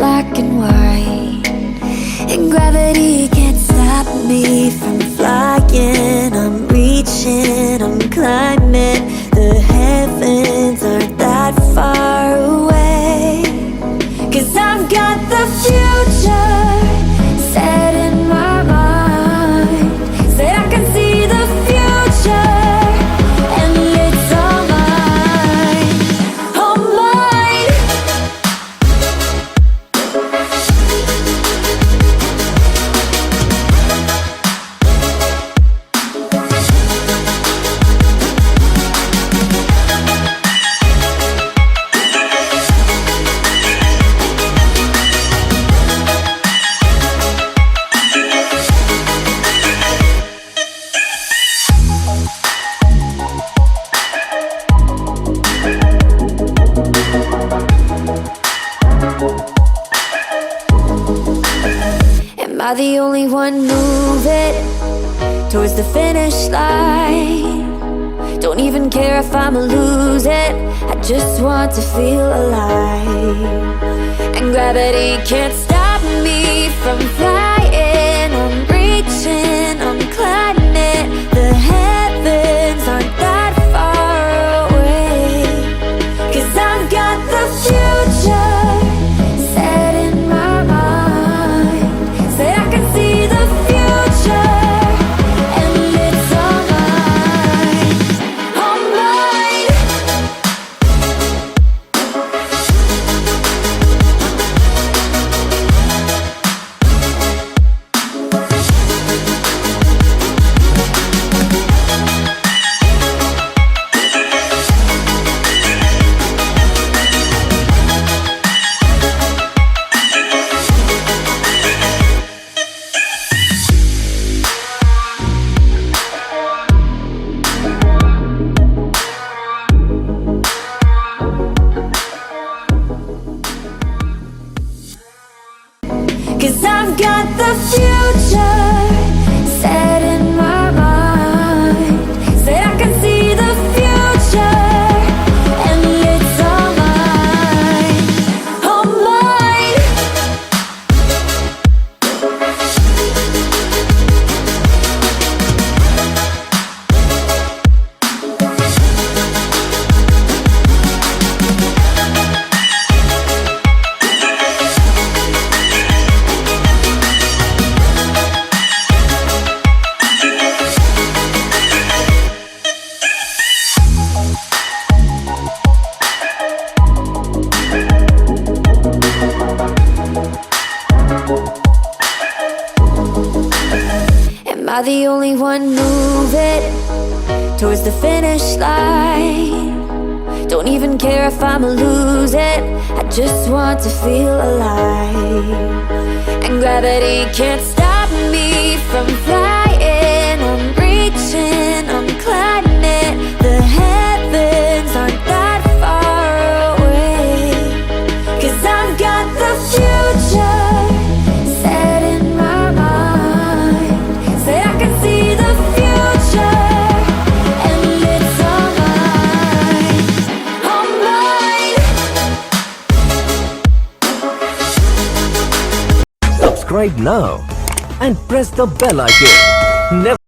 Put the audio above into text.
black and white, and gravity can't stop me from flying. I'm reaching, I'm climbing. The heavens aren't that far away, 'cause I've got the future set in my mind. Say I can see the future, and it's all mine, all mine. Am I the only one moving towards the finish line? Don't even care if I'ma lose it, I just want to feel alive. And gravity can't stop me from flying. I'm reaching, I'm climbing. The heavens aren't that far away, 'cause I've got the future set in my mind. Say I can see the future, and it's all mine, all mine. Cause I've got the future set in my mind. Say I can see the future, and it's all mine, all mine. Am I the only one moving towards the finish line? Don't even care if I'ma lose it, I just want to feel alive. And gravity can't stop me from flying. I'm reaching, I'm climbing. The heavens aren't that far away, 'cause I've got the future set in my mind. Say I can see the future, and it's all mine, all mine. Subscribe now and press the bell icon. Never